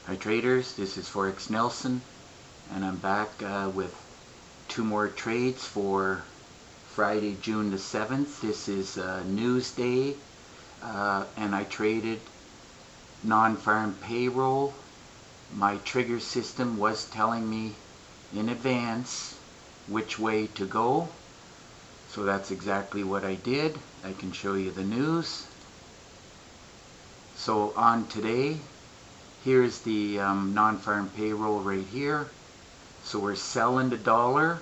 Hi traders, this is Forex Nelson, and I'm back with two more trades for Friday, June the 7th. This is news day, and I traded non-farm payroll. My trigger system was telling me in advance which way to go, so that's exactly what I did. I can show you the news. So on today, here's the non-farm payroll right here. So we're selling the dollar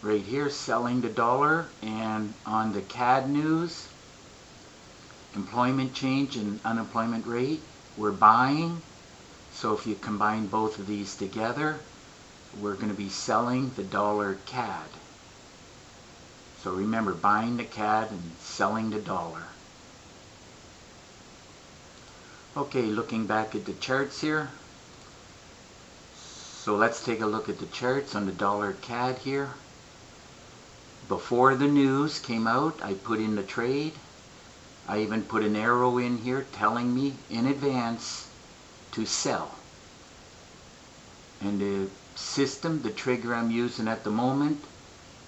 right here, selling the dollar. And on the CAD news, employment change and unemployment rate, we're buying. So if you combine both of these together, we're going to be selling the dollar CAD. So remember, buying the CAD and selling the dollar. Okay, looking back at the charts here. So let's take a look at the charts on the dollar CAD here. Before the news came out, I put in the trade. I even put an arrow in here telling me in advance to sell. And the system, the trigger I'm using at the moment,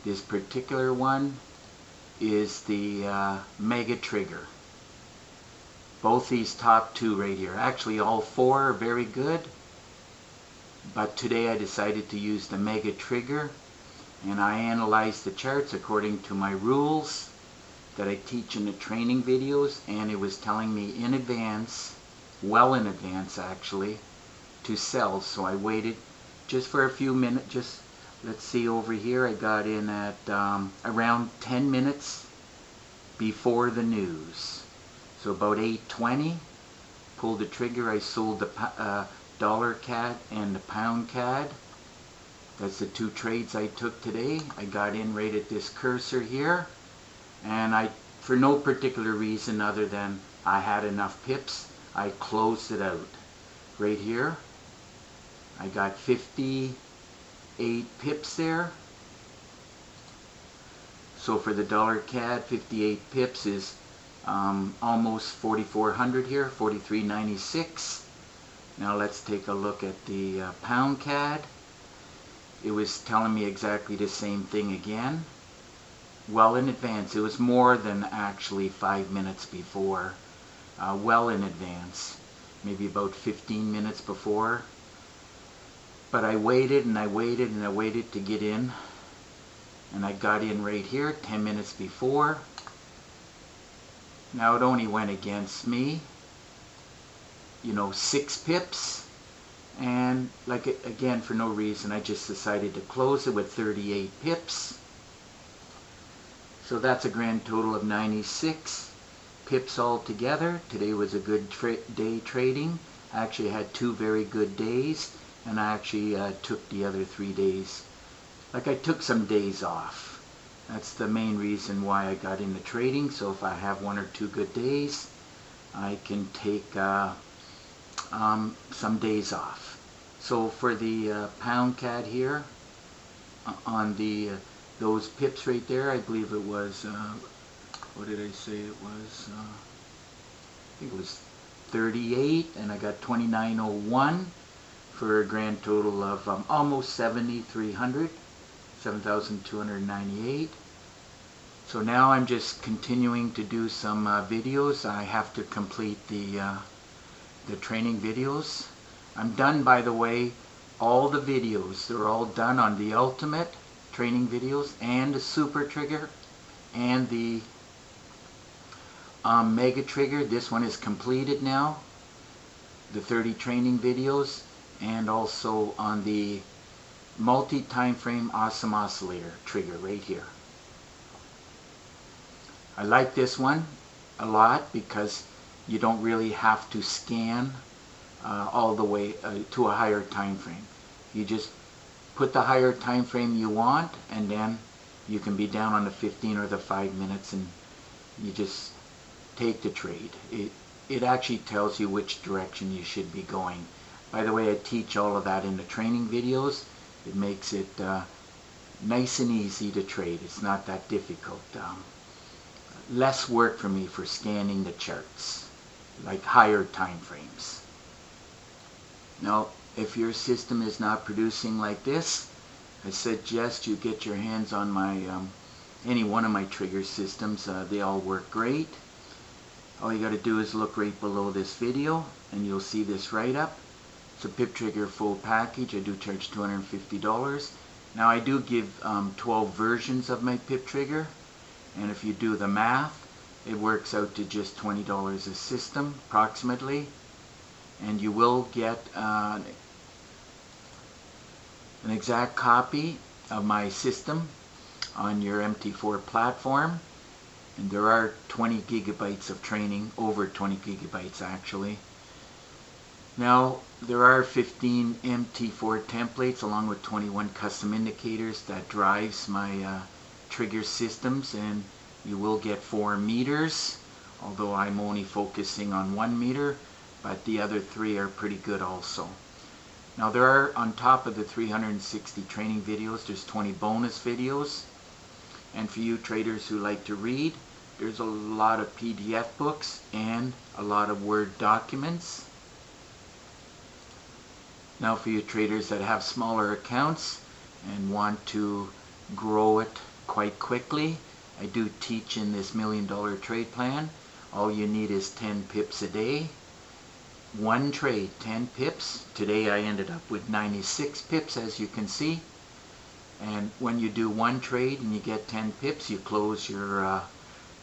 this particular one, is the mega trigger. Both these top two right here. Actually, all four are very good. But today I decided to use the mega trigger. And I analyzed the charts according to my rules that I teach in the training videos. And it was telling me in advance, well in advance actually, to sell. So I waited just for a few minutes. Just let's see over here. I got in at around 10 minutes before the news. So about 8:20, pulled the trigger. I sold the dollar CAD and the pound CAD. That's the two trades I took today. I got in right at this cursor here, and I, for no particular reason other than I had enough pips, I closed it out. Right here, I got 58 pips there. So for the dollar CAD, 58 pips is almost 4,400 here, 43.96. Now let's take a look at the pound CAD. It was telling me exactly the same thing again. Well in advance. It was more than actually 5 minutes before. Well in advance. Maybe about 15 minutes before. But I waited and I waited and I waited to get in. And I got in right here 10 minutes before. Now it only went against me, 6 pips, and like again for no reason I just decided to close it with 38 pips. So that's a grand total of 96 pips altogether. Today was a good day trading. I actually had 2 very good days, and I actually took the other 3 days. Like I took some days off. That's the main reason why I got into trading. So if I have 1 or 2 good days, I can take some days off. So for the pound CAD here, on the those pips right there, I believe it was, what did I say it was? I think it was 38, and I got 29.01 for a grand total of almost 7,300. 7,298. So now I'm just continuing to do some videos. I have to complete the training videos. I'm done, by the way. All the videos, they're all done on the ultimate training videos and the super trigger and the mega trigger. This one is completed now. The 30 training videos, and also on the multi-time frame awesome oscillator trigger right here. I like this one a lot because you don't really have to scan all the way to a higher time frame. You just put the higher time frame you want, and then you can be down on the 15 or the 5 minutes, and you just take the trade. It actually tells you which direction you should be going. By the way, I teach all of that in the training videos. It makes it nice and easy to trade. It's not that difficult. Less work for me for scanning the charts. like higher time frames. Now, if your system is not producing like this, I suggest you get your hands on my any one of my trigger systems. They all work great. All you got to do is look right below this video and you'll see this write-up. It's a PIP trigger full package. I do charge $250. Now I do give 12 versions of my PIP trigger, and if you do the math, it works out to just $20 a system approximately, and you will get an exact copy of my system on your MT4 platform. And there are 20 gigabytes of training, over 20 gigabytes actually. Now, there are 15 MT4 templates along with 21 custom indicators that drives my trigger systems, and you will get 4 meters, although I'm only focusing on 1 meter, but the other 3 are pretty good also. Now, there are, on top of the 360 training videos, there's 20 bonus videos. And for you traders who like to read, there's a lot of PDF books and a lot of Word documents. Now, for you traders that have smaller accounts and want to grow it quite quickly, I do teach in this $1 million trade plan. All you need is 10 pips a day. One trade, 10 pips. Today I ended up with 96 pips, as you can see. And when you do one trade and you get 10 pips, you close your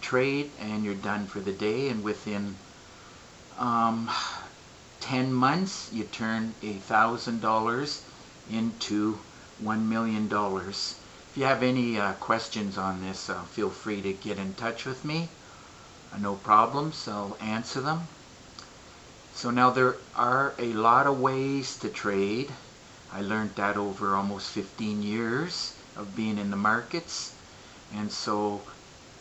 trade and you're done for the day. And within 10 months, you turn $1,000 into $1 million. If you have any questions on this, feel free to get in touch with me. No problems, I'll answer them. So now there are a lot of ways to trade. I learned that over almost 15 years of being in the markets. And so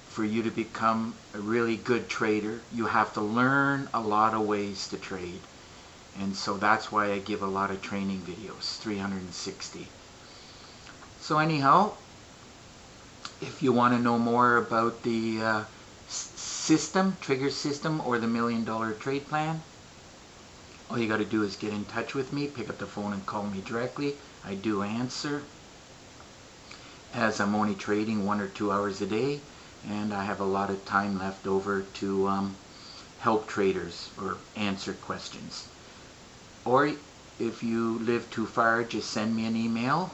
for you to become a really good trader, you have to learn a lot of ways to trade. And so that's why I give a lot of training videos, 360. So anyhow, if you want to know more about the system, trigger system, or the $1 million trade plan, all you got to do is get in touch with me, pick up the phone and call me directly. I do answer, as I'm only trading 1 or 2 hours a day, and I have a lot of time left over to help traders or answer questions. Or if you live too far, just send me an email.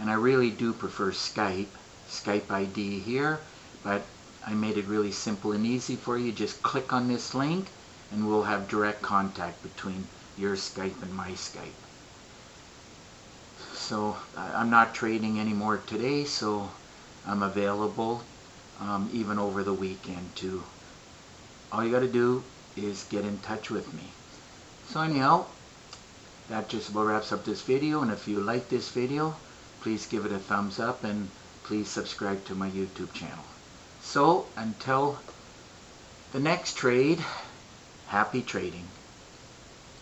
And I really do prefer Skype ID here, but I made it really simple and easy for you. Just click on this link and we'll have direct contact between your Skype and my Skype. So I'm not trading anymore today, so I'm available even over the weekend too. All you got to do is get in touch with me. So anyhow, that just about wraps up this video, and if you like this video, please give it a thumbs up and please subscribe to my YouTube channel. So until the next trade, happy trading.